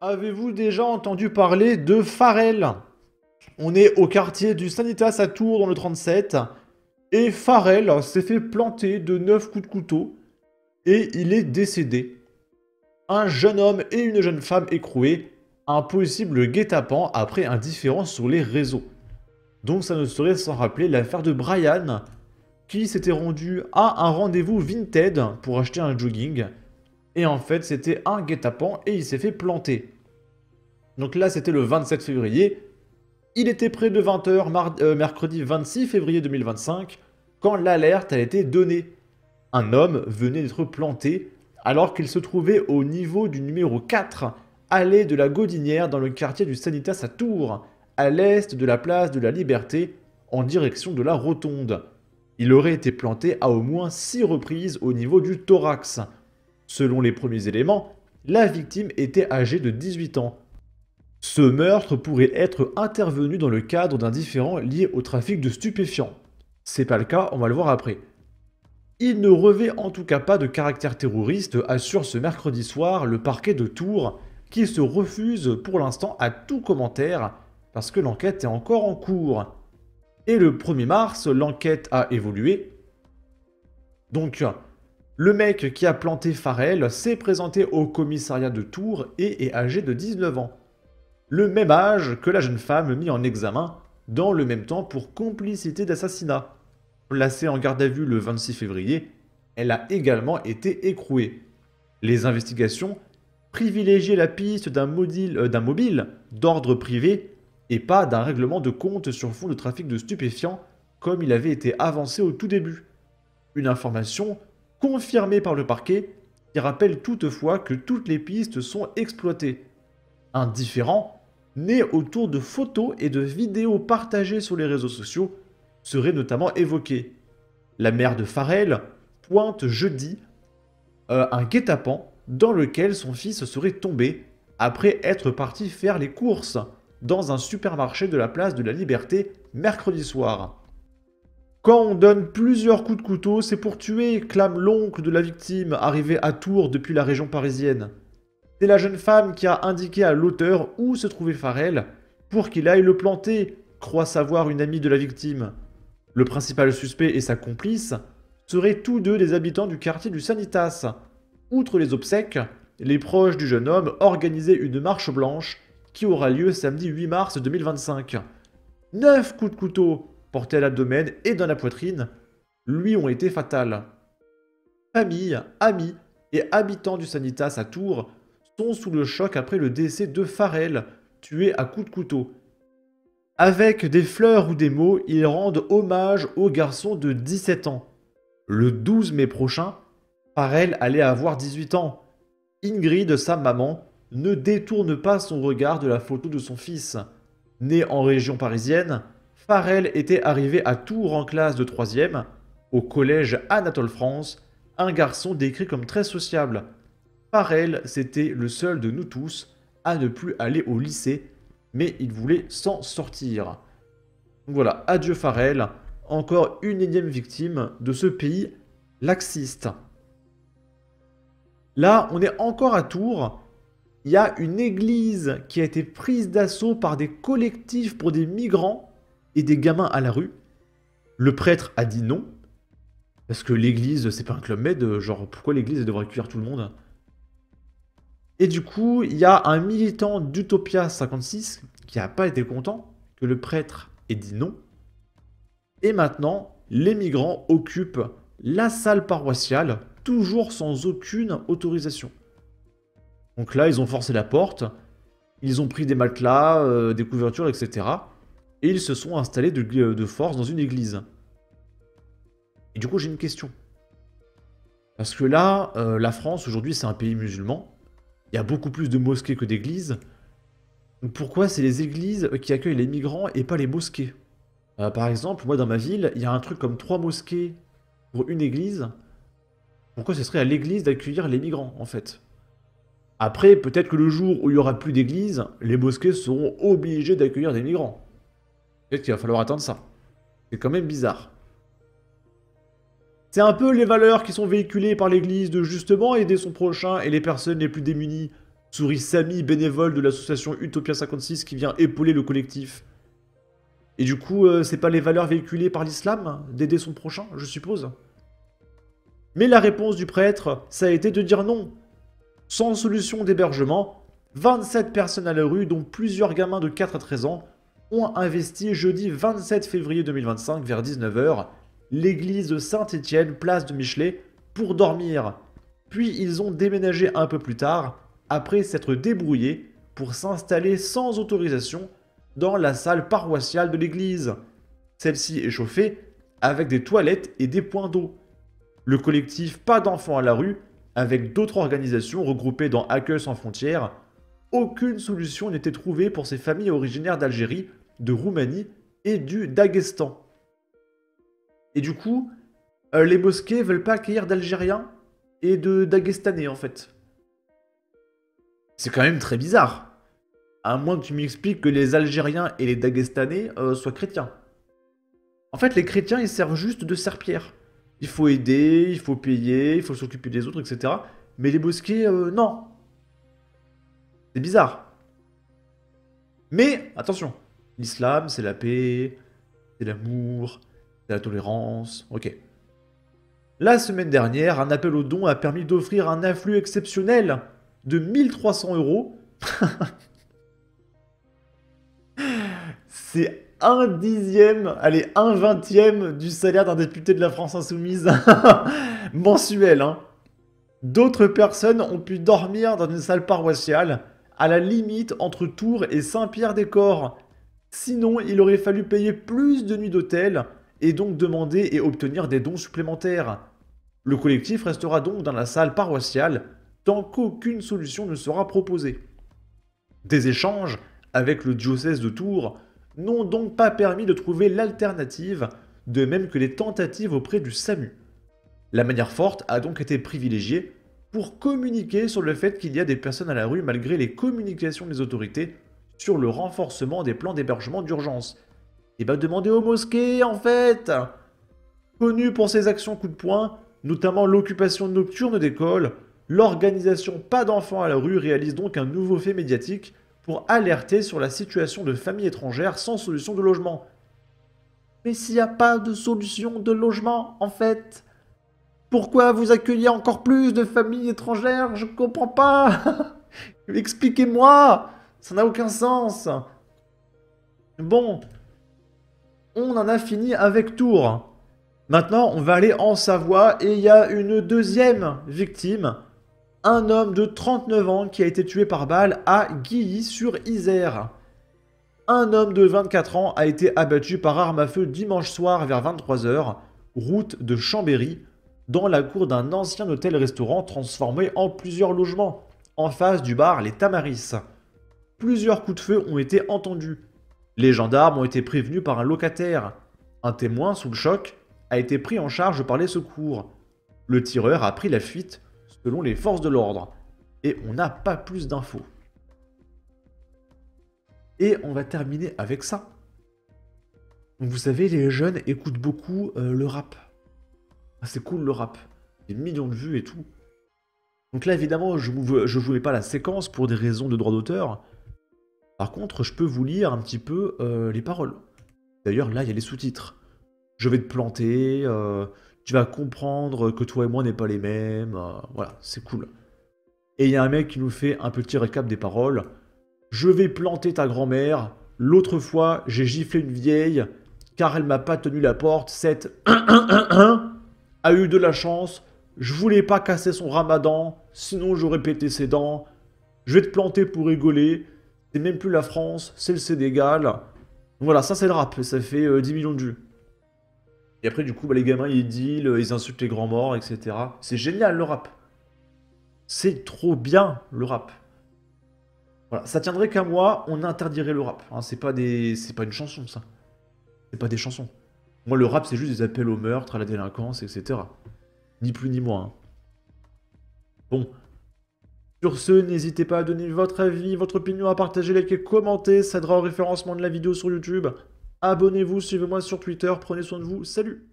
Avez-vous déjà entendu parler de Farrell? On est au quartier du Sanitas à Tours dans le 37. Et Farrell s'est fait planter de 9 coups de couteau. Et il est décédé. Un jeune homme et une jeune femme écroués. Un possible guet-apens après un différend sur les réseaux. Donc ça ne serait sans rappeler l'affaire de Brian, qui s'était rendu à un rendez-vous Vinted pour acheter un jogging. Et en fait, c'était un guet-apens et il s'est fait planter. Donc là, c'était le 27 février. Il était près de 20h mercredi 26 février 2025 quand l'alerte a été donnée. Un homme venait d'être planté alors qu'il se trouvait au niveau du numéro 4, allée de la Gaudinière dans le quartier du Sanitas à Tours, à l'est de la place de la Liberté, en direction de la Rotonde. Il aurait été planté à au moins 6 reprises au niveau du thorax. Selon les premiers éléments, la victime était âgée de 18 ans. Ce meurtre pourrait être intervenu dans le cadre d'un différend lié au trafic de stupéfiants. C'est pas le cas, on va le voir après. Il ne revêt en tout cas pas de caractère terroriste, assure ce mercredi soir le parquet de Tours, qui se refuse pour l'instant à tout commentaire, parce que l'enquête est encore en cours. Et le 1er mars, l'enquête a évolué. Donc, le mec qui a planté Farrell s'est présenté au commissariat de Tours et est âgé de 19 ans. Le même âge que la jeune femme mise en examen, dans le même temps pour complicité d'assassinat. Placée en garde à vue le 26 février, elle a également été écrouée. Les investigations privilégiaient la piste d'un mobile d'ordre privé et pas d'un règlement de compte sur fond de trafic de stupéfiants comme il avait été avancé au tout début. Une information confirmée par le parquet qui rappelle toutefois que toutes les pistes sont exploitées. Un différend, né autour de photos et de vidéos partagées sur les réseaux sociaux, serait notamment évoqué. La mère de Farrell pointe jeudi un guet-apens dans lequel son fils serait tombé après être parti faire les courses dans un supermarché de la place de la Liberté mercredi soir. Quand on donne plusieurs coups de couteau, c'est pour tuer, clame l'oncle de la victime arrivé à Tours depuis la région parisienne. C'est la jeune femme qui a indiqué à l'auteur où se trouvait Farrell pour qu'il aille le planter, croit savoir une amie de la victime. Le principal suspect et sa complice seraient tous deux des habitants du quartier du Sanitas. Outre les obsèques, les proches du jeune homme organisaient une marche blanche qui aura lieu samedi 8 mars 2025. 9 coups de couteau portés à l'abdomen et dans la poitrine lui ont été fatals. Famille, amis et habitants du Sanitas à Tours sont sous le choc après le décès de Farrell, tué à coups de couteau. Avec des fleurs ou des mots, ils rendent hommage au garçon de 17 ans. Le 12 mai prochain, Farrell allait avoir 18 ans. Ingrid, sa maman, ne détourne pas son regard de la photo de son fils. Né en région parisienne, Farrell était arrivé à Tours en classe de 3e, au collège Anatole France, un garçon décrit comme très sociable. Farrell, c'était le seul de nous tous à ne plus aller au lycée, mais il voulait s'en sortir. Donc voilà, adieu Farrell, encore une énième victime de ce pays laxiste. Là, on est encore à Tours. Il y a une église qui a été prise d'assaut par des collectifs pour des migrants et des gamins à la rue. Le prêtre a dit non, parce que l'église, c'est pas un club med, genre pourquoi l'église devrait accueillir tout le monde? Et du coup, il y a un militant d'Utopia 56 qui n'a pas été content que le prêtre ait dit non. Et maintenant, les migrants occupent la salle paroissiale, toujours sans aucune autorisation. Donc là, ils ont forcé la porte, ils ont pris des matelas, des couvertures, etc. Et ils se sont installés de force dans une église. Et du coup, j'ai une question. Parce que là, la France, aujourd'hui, c'est un pays musulman. Il y a beaucoup plus de mosquées que d'églises. Donc pourquoi c'est les églises qui accueillent les migrants et pas les mosquées? Par exemple, moi dans ma ville, il y a un truc comme 3 mosquées pour une église. Pourquoi ce serait à l'église d'accueillir les migrants, en fait? Après, peut-être que le jour où il n'y aura plus d'église, les mosquées seront obligées d'accueillir des migrants. Peut-être qu'il va falloir attendre ça. C'est quand même bizarre. C'est un peu les valeurs qui sont véhiculées par l'église de justement aider son prochain et les personnes les plus démunies, Souris Samy, bénévole de l'association Utopia 56 qui vient épauler le collectif. Et du coup, c'est pas les valeurs véhiculées par l'islam d'aider son prochain, je suppose. Mais la réponse du prêtre, ça a été de dire non. Sans solution d'hébergement, 27 personnes à la rue, dont plusieurs gamins de 4 à 13 ans, ont investi jeudi 27 février 2025 vers 19 h l'église de Saint-Étienne, place de Michelet, pour dormir. Puis ils ont déménagé un peu plus tard, après s'être débrouillés pour s'installer sans autorisation dans la salle paroissiale de l'église. Celle-ci est chauffée avec des toilettes et des points d'eau. Le collectif Pas d'enfants à la rue, avec d'autres organisations regroupées dans Accueil sans frontières, aucune solution n'était trouvée pour ces familles originaires d'Algérie, de Roumanie et du Daghestan. Et du coup, les mosquées veulent pas accueillir d'Algériens et de Daguestanais en fait. C'est quand même très bizarre. À moins que tu m'expliques que les Algériens et les Daguestanais soient chrétiens. En fait, les chrétiens, ils servent juste de serpillère. Il faut aider, il faut payer, il faut s'occuper des autres, etc. Mais les mosquées, non. C'est bizarre. Mais, attention, l'islam, c'est la paix, c'est l'amour, c'est la tolérance, ok. La semaine dernière, un appel aux dons a permis d'offrir un afflux exceptionnel de 1300 €. C'est un dixième, allez, un vingtième du salaire d'un député de la France Insoumise mensuel. Hein. D'autres personnes ont pu dormir dans une salle paroissiale, à la limite entre Tours et Saint-Pierre-des-Corps. Sinon, il aurait fallu payer plus de nuits d'hôtel et donc demander et obtenir des dons supplémentaires. Le collectif restera donc dans la salle paroissiale tant qu'aucune solution ne sera proposée. Des échanges avec le diocèse de Tours n'ont donc pas permis de trouver l'alternative, de même que les tentatives auprès du SAMU. La manière forte a donc été privilégiée pour communiquer sur le fait qu'il y a des personnes à la rue malgré les communications des autorités sur le renforcement des plans d'hébergement d'urgence. Et bah demandez aux mosquées en fait. Connu pour ses actions coup de poing, notamment l'occupation nocturne d'écoles, l'organisation Pas d'enfants à la rue réalise donc un nouveau fait médiatique pour alerter sur la situation de familles étrangères sans solution de logement. Mais s'il n'y a pas de solution de logement, en fait, pourquoi vous accueillez encore plus de familles étrangères? Je comprends pas. Expliquez-moi. Ça n'a aucun sens. Bon, on en a fini avec Tours. Maintenant, on va aller en Savoie et il y a une deuxième victime. Un homme de 39 ans qui a été tué par balle à Guilly-sur-Isère. Un homme de 24 ans a été abattu par arme à feu dimanche soir vers 23 h, route de Chambéry, dans la cour d'un ancien hôtel-restaurant transformé en plusieurs logements, en face du bar Les Tamaris. Plusieurs coups de feu ont été entendus. Les gendarmes ont été prévenus par un locataire. Un témoin, sous le choc, a été pris en charge par les secours. Le tireur a pris la fuite selon les forces de l'ordre. Et on n'a pas plus d'infos. Et on va terminer avec ça. Donc vous savez, les jeunes écoutent beaucoup le rap. Ah, c'est cool le rap. Des millions de vues et tout. Donc là, évidemment, je ne voulais pas la séquence pour des raisons de droit d'auteur. Par contre, je peux vous lire un petit peu les paroles. D'ailleurs, là, il y a les sous-titres. Je vais te planter, tu vas comprendre que toi et moi n'est pas les mêmes. Voilà, c'est cool. Et il y a un mec qui nous fait un petit récap des paroles. Je vais planter ta grand-mère. L'autre fois, j'ai giflé une vieille, car elle m'a pas tenu la porte. Cette a eu de la chance. Je voulais pas casser son ramadan, sinon j'aurais pété ses dents. Je vais te planter pour rigoler. C'est même plus la France, c'est le Sénégal. Donc voilà, ça c'est le rap, ça fait 10 millions de vues. Et après, du coup, bah, les gamins, ils deal, ils insultent les grands morts, etc. C'est génial, le rap. C'est trop bien, le rap. Voilà, ça tiendrait qu'à moi, on interdirait le rap. Hein, c'est pas une chanson, ça. C'est pas des chansons. Moi, le rap, c'est juste des appels au meurtre, à la délinquance, etc. Ni plus ni moins. Hein. Bon. Sur ce, n'hésitez pas à donner votre avis, votre opinion, à partager, liker, commenter. Ça aidera au référencement de la vidéo sur YouTube. Abonnez-vous, suivez-moi sur Twitter. Prenez soin de vous. Salut!